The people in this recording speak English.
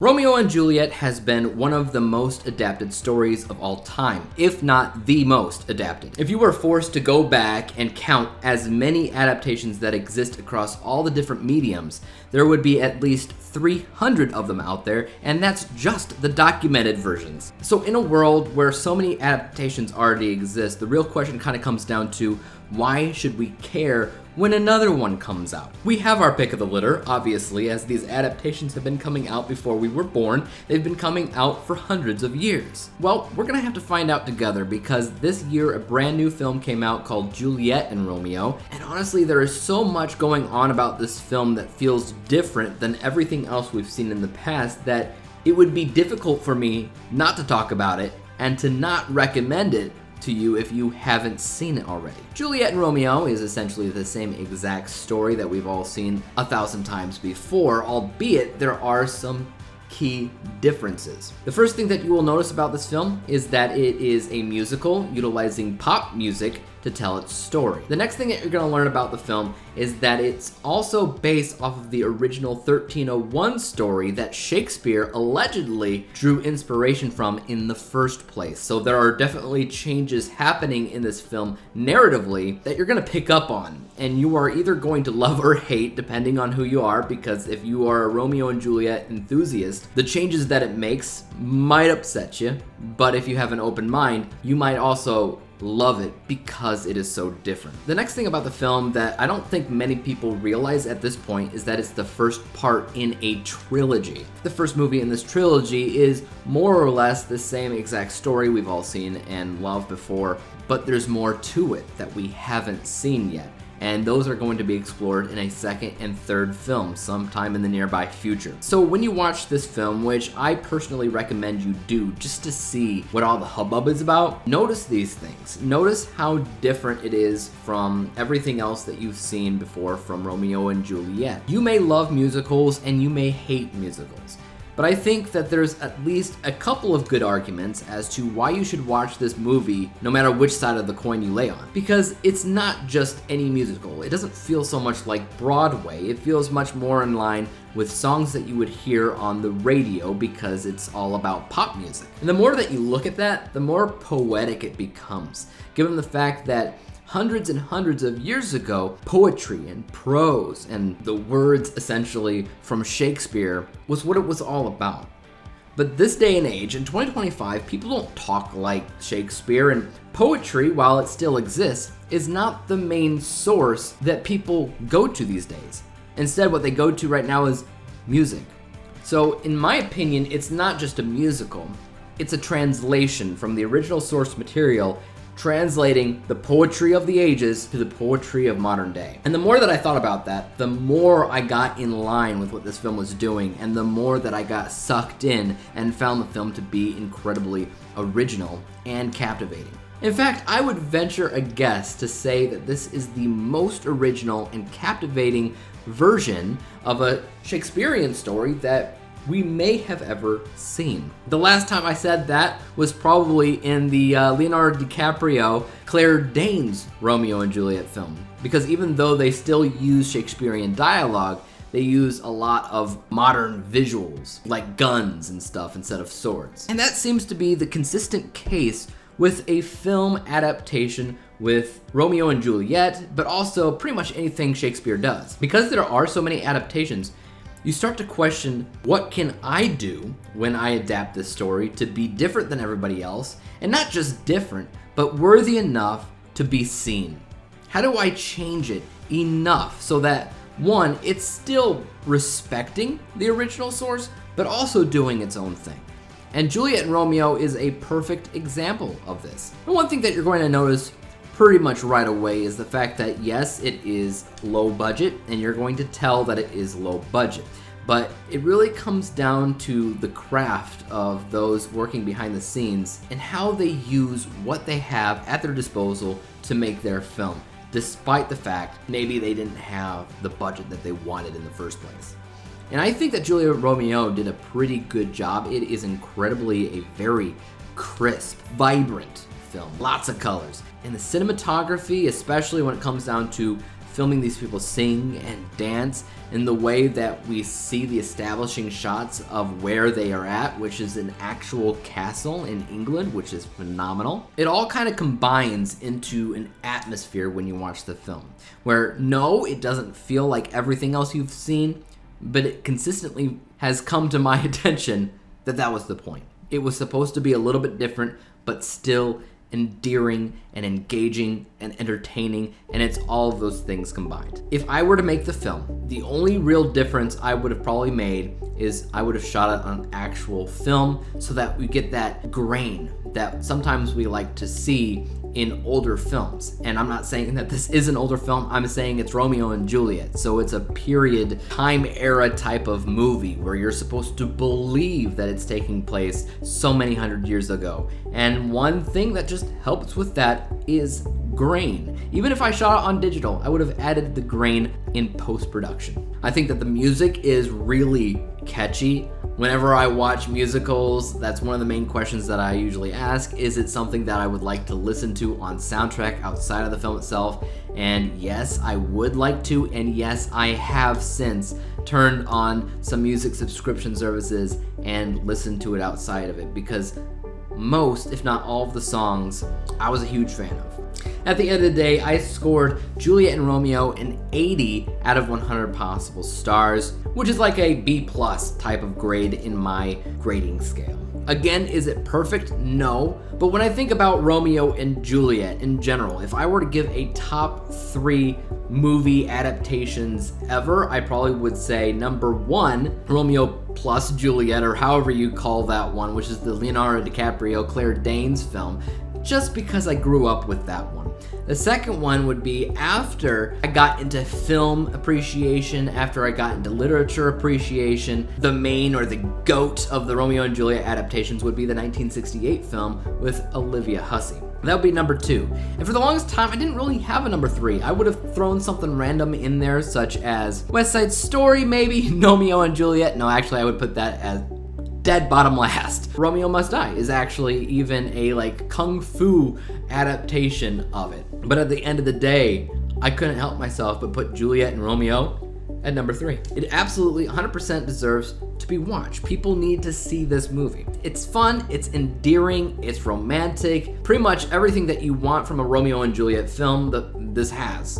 Romeo and Juliet has been one of the most adapted stories of all time, if not the most adapted. If you were forced to go back and count as many adaptations that exist across all the different mediums, there would be at least 300 of them out there, and that's just the documented versions. So in a world where so many adaptations already exist, the real question kind of comes down to, why should we care when another one comes out? We have our pick of the litter, obviously, as these adaptations have been coming out before we were born. They've been coming out for hundreds of years. Well, we're gonna have to find out together, because this year a brand new film came out called Juliet and Romeo, and honestly there is so much going on about this film that feels different than everything else we've seen in the past that it would be difficult for me not to talk about it and to not recommend it to you if you haven't seen it already. Juliet and Romeo is essentially the same exact story that we've all seen 1,000 times before, albeit there are some key differences. The first thing that you will notice about this film is that it is a musical utilizing pop music to tell its story. The next thing that you're going to learn about the film is that it's also based off of the original 1301 story that Shakespeare allegedly drew inspiration from in the first place. So there are definitely changes happening in this film narratively that you're going to pick up on, and you are either going to love or hate depending on who you are, because if you are a Romeo and Juliet enthusiast, the changes that it makes might upset you, but if you have an open mind, you might also love it because it is so different. The next thing about the film that I don't think many people realize at this point is that it's the first part in a trilogy. The first movie in this trilogy is more or less the same exact story we've all seen and loved before, but there's more to it that we haven't seen yet. And those are going to be explored in a second and third film sometime in the nearby future. So when you watch this film, which I personally recommend you do just to see what all the hubbub is about, notice these things. Notice how different it is from everything else that you've seen before from Romeo and Juliet. You may love musicals and you may hate musicals, but I think that there's at least a couple of good arguments as to why you should watch this movie no matter which side of the coin you lay on. Because it's not just any musical. It doesn't feel so much like Broadway. It feels much more in line with songs that you would hear on the radio, because it's all about pop music. And the more that you look at that, the more poetic it becomes, given the fact that hundreds and hundreds of years ago, poetry and prose and the words essentially from Shakespeare was what it was all about. But this day and age, in 2025, people don't talk like Shakespeare, and poetry, while it still exists, is not the main source that people go to these days. Instead, what they go to right now is music. So in my opinion, it's not just a musical, it's a translation from the original source material, translating the poetry of the ages to the poetry of modern day. And the more that I thought about that, the more I got in line with what this film was doing, and the more that I got sucked in and found the film to be incredibly original and captivating. In fact, I would venture a guess to say that this is the most original and captivating version of a Shakespearean story that we may have ever seen. The last time I said that was probably in the Leonardo DiCaprio, Claire Danes Romeo and Juliet film. Because even though they still use Shakespearean dialogue, they use a lot of modern visuals, like guns and stuff instead of swords. And that seems to be the consistent case with a film adaptation with Romeo and Juliet, but also pretty much anything Shakespeare does. Because there are so many adaptations, you start to question, what can I do when I adapt this story to be different than everybody else? And not just different, but worthy enough to be seen. How do I change it enough so that, one, it's still respecting the original source, but also doing its own thing? And Juliet and Romeo is a perfect example of this. And one thing that you're going to notice pretty much right away is the fact that yes, it is low budget, and you're going to tell that it is low budget. But it really comes down to the craft of those working behind the scenes and how they use what they have at their disposal to make their film, despite the fact maybe they didn't have the budget that they wanted in the first place. And I think that Juliet Romeo did a pretty good job. It is incredibly a very crisp, vibrant film. Lots of colors. And the cinematography, especially when it comes down to filming these people sing and dance in the way that we see the establishing shots of where they are at, which is an actual castle in England, which is phenomenal. It all kind of combines into an atmosphere when you watch the film, where no, it doesn't feel like everything else you've seen, but it consistently has come to my attention that that was the point. It was supposed to be a little bit different, but still endearing and engaging and entertaining, and it's all of those things combined. If I were to make the film, the only real difference I would have probably made is I would have shot it on actual film so that we get that grain that sometimes we like to see in older films. And I'm not saying that this is an older film, I'm saying it's Romeo and Juliet. So it's a period, time era type of movie where you're supposed to believe that it's taking place so many hundred years ago. And one thing that just helps with that is grain. Even if I shot it on digital, I would have added the grain in post-production. I think that the music is really catchy. Whenever I watch musicals, that's one of the main questions that I usually ask. Is it something that I would like to listen to on soundtrack outside of the film itself? And yes, I would like to, and yes, I have since turned on some music subscription services and listened to it outside of it, because most, if not all of the songs, I was a huge fan of. At the end of the day, I scored Juliet and Romeo an 80 out of 100 possible stars, which is like a B+ type of grade in my grading scale. Again, is it perfect? No. But when I think about Romeo and Juliet in general, if I were to give a top 3 movie adaptations ever, I probably would say number 1, Romeo plus Juliet, or however you call that one, which is the Leonardo DiCaprio, Claire Danes film, just because I grew up with that one. The second one would be after I got into film appreciation, after I got into literature appreciation. The main, or the GOAT of the Romeo and Juliet adaptations, would be the 1968 film with Olivia Hussey. That would be number 2. And for the longest time, I didn't really have a number 3. I would have thrown something random in there, such as West Side Story, maybe, Romeo and Juliet. No, actually, I would put that as dead bottom last. Romeo Must Die is actually even a kung fu adaptation of it. But at the end of the day, I couldn't help myself but put Juliet and Romeo at number 3. It absolutely 100% deserves to be watched. People need to see this movie. It's fun, it's endearing, it's romantic, pretty much everything that you want from a Romeo and Juliet film that this has.